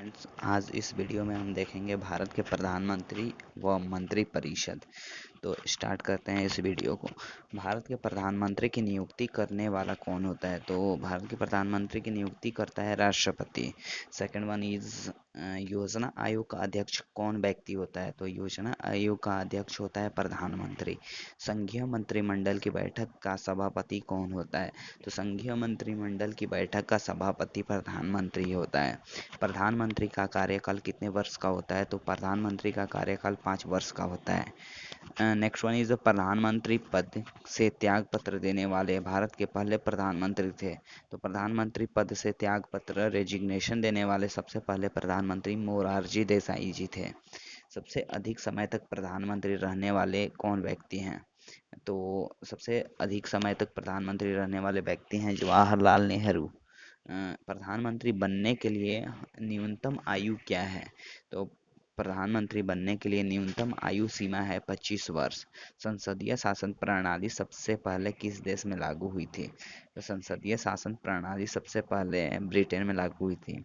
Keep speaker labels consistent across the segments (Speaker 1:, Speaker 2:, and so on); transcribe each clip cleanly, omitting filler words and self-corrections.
Speaker 1: Friends, आज इस video में हम देखेंगे भारत के प्रधानमंत्री व मंत्रिपरिषद। तो स्टार्ट करते हैं इस वीडियो को। भारत के प्रधानमंत्री की नियुक्ति करने वाला कौन होता है? तो भारत के प्रधानमंत्री की नियुक्ति करता है राष्ट्रपति। सेकंड वन इज योजना आयोग का अध्यक्ष कौन व्यक्ति होता है? तो योजना आयोग का अध्यक्ष होता है प्रधानमंत्री। संघीय मंत्रिमंडल की बैठक का सभापति कौन होता है? तो संघीय मंत्रिमंडल की बैठक का सभापति प्रधानमंत्री होता है। प्रधानमंत्री का कार्यकाल कितने वर्ष का होता है? तो प्रधानमंत्री का कार्यकाल 5 वर्ष का होता है। नेक्स्ट वन इज प्रधानमंत्री पद से त्याग पत्र देने वाले भारत के पहले प्रधानमंत्री थे। तो प्रधानमंत्री पद से त्याग पत्र रेजिग्नेशन देने वाले सबसे पहले प्रधानमंत्री मोरारजी देसाई जी थे। सबसे अधिक समय तक प्रधानमंत्री रहने वाले कौन व्यक्ति हैं? तो सबसे अधिक समय तक प्रधानमंत्री रहने वाले व्यक्ति हैं जवाहरलाल नेहरू। प्रधानमंत्री बनने के लिए न्यूनतम आयु क्या है? तो प्रधानमंत्री बनने के लिए न्यूनतम आयु सीमा है 25 वर्ष। संसदीय शासन प्रणाली सबसे पहले किस देश में लागू हुई थी? तो संसदीय शासन प्रणाली सबसे पहले ब्रिटेन में लागू हुई थी।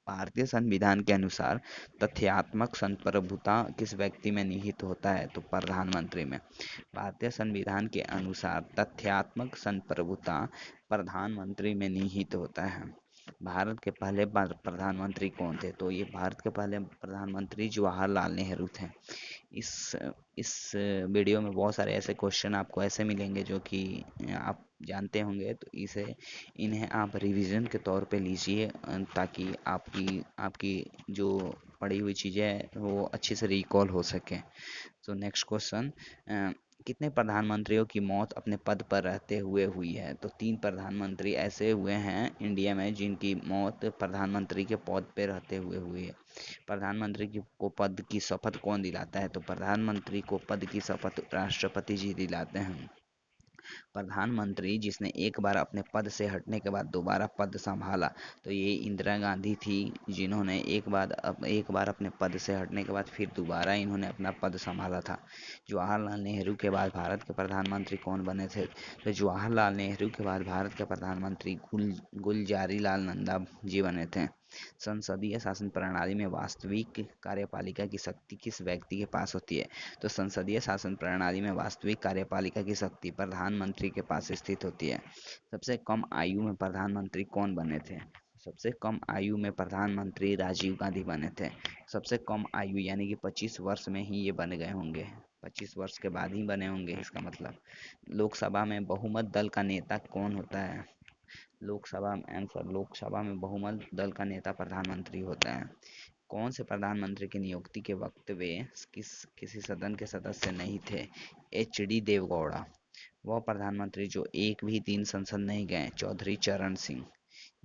Speaker 1: भारतीय संविधान के अनुसार तथ्यात्मक संप्रभुता किस व्यक्ति में निहित होता है? तो प्रधानमंत्री में। भारतीय संविधान के अनुसार तथ्यात्मक संप्रभुता प्रधानमंत्री में निहित होता है। भारत के पहले प्रधानमंत्री कौन थे? तो ये भारत के पहले प्रधानमंत्री जवाहरलाल नेहरू थे। इस इस वीडियो में बहुत सारे ऐसे क्वेश्चन आपको ऐसे मिलेंगे जो कि आप जानते होंगे, तो इन्हें आप रिवीजन के तौर पे लीजिए ताकि आपकी आपकी जो पढ़ी हुई चीज़ें वो अच्छे से रिकॉल हो सके। सो नेक्स्ट क्वेश्चन, कितने प्रधानमंत्रियों की मौत अपने पद पर रहते हुए हुई है? तो 3 प्रधानमंत्री ऐसे हुए हैं इंडिया में जिनकी मौत प्रधानमंत्री के पद पे रहते हुए हुई है। प्रधानमंत्री को पद की शपथ कौन दिलाता है? तो प्रधानमंत्री को पद की शपथ राष्ट्रपति जी दिलाते हैं। प्रधानमंत्री जिसने एक बार अपने पद से हटने के बाद दोबारा पद संभाला, तो ये इंदिरा गांधी थी, जिन्होंने एक बार अपने पद से हटने के बाद फिर दोबारा इन्होंने अपना पद संभाला था। जवाहरलाल नेहरू के बाद भारत के प्रधानमंत्री कौन बने थे? तो जवाहरलाल नेहरू के बाद भारत के प्रधानमंत्री गुलजारी लाल नंदा जी बने थे। संसदीय शासन प्रणाली में वास्तविक कार्यपालिका की शक्ति किस व्यक्ति के पास होती है? तो संसदीय शासन प्रणाली में वास्तविक कार्यपालिका की शक्ति प्रधानमंत्री के पास स्थित होती है। सबसे कम आयु में प्रधानमंत्री कौन बने थे? सबसे कम आयु में प्रधानमंत्री राजीव गांधी बने थे। सबसे कम आयु यानी कि 25 वर्ष में ही ये बन गए होंगे, 25 वर्ष के बाद ही बने होंगे इसका मतलब। लोकसभा में बहुमत दल का नेता कौन होता है? लोकसभा में बहुमत दल का नेता प्रधानमंत्री होता है। कौन से प्रधानमंत्री की नियुक्ति के वक्त वे किसी सदन के सदस्य नहीं थे? HD देवगौड़ा। वह प्रधानमंत्री जो एक भी दिन संसद नहीं गए, चौधरी चरण सिंह।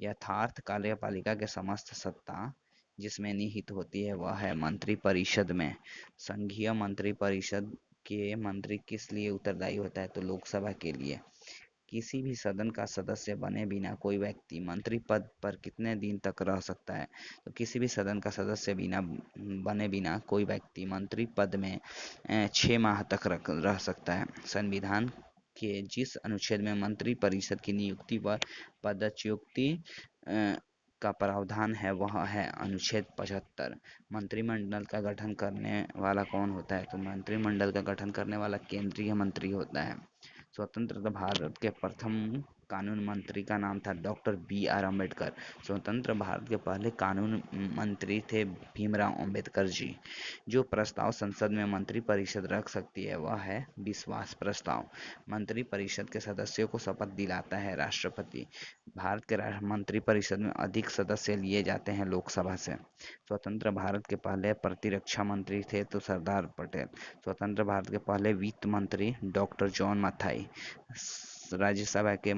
Speaker 1: यथार्थ कार्यपालिका के समस्त सत्ता जिसमें निहित होती है वह है मंत्रिपरिषद में। संघीय मंत्रिपरिषद के मंत्री किस लिए उत्तरदायी होता है? तो लोकसभा के लिए। किसी भी सदन का सदस्य बने बिना कोई व्यक्ति मंत्री पद पर कितने दिन तक रह सकता है? तो किसी भी सदन का सदस्य बने बिना कोई व्यक्ति मंत्री पद में 6 माह तक रह सकता है। संविधान के जिस अनुच्छेद में मंत्री परिषद की नियुक्ति व पदच्युति का प्रावधान है वह है अनुच्छेद 75। मंत्रिमंडल का गठन करने वाला कौन होता है? तो मंत्रिमंडल का गठन करने वाला केंद्रीय मंत्री होता है। स्वतंत्र भारत के प्रथम कानून मंत्री का नाम था डॉक्टर BR अम्बेडकर। स्वतंत्र भारत के पहले कानून मंत्री थे भीमराव अम्बेडकर जी। जो प्रस्ताव संसद में मंत्रिपरिषद रख सकती है वह है विश्वास प्रस्ताव। मंत्रिपरिषद के सदस्यों को शपथ दिलाता है राष्ट्रपति। भारत के मंत्रिपरिषद में अधिक सदस्य लिए जाते हैं लोकसभा से। स्वतंत्र भारत के पहले प्रतिरक्षा मंत्री थे तो सरदार पटेल। स्वतंत्र भारत के पहले वित्त मंत्री डॉक्टर जॉन मथाई। राज्यसभा के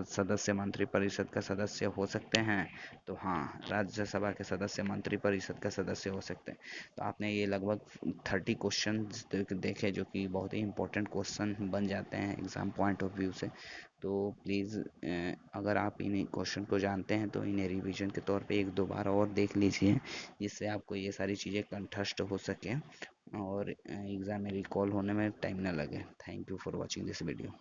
Speaker 1: सदस्य मंत्रिपरिषद का सदस्य हो सकते हैं? तो हाँ, राज्यसभा के सदस्य मंत्रिपरिषद का सदस्य हो सकते हैं। तो आपने ये लगभग 30 क्वेश्चन देखे जो कि बहुत ही इंपॉर्टेंट क्वेश्चन बन जाते हैं एग्जाम पॉइंट ऑफ व्यू से। तो प्लीज़ अगर आप इन क्वेश्चन को जानते हैं तो इन्हें रिवीजन के तौर पे 1-2 बार और देख लीजिए, जिससे आपको ये सारी चीज़ें कंठस्थ हो सके और एग्ज़ाम में रिकॉल होने में टाइम ना लगे। Thank you for watching this video.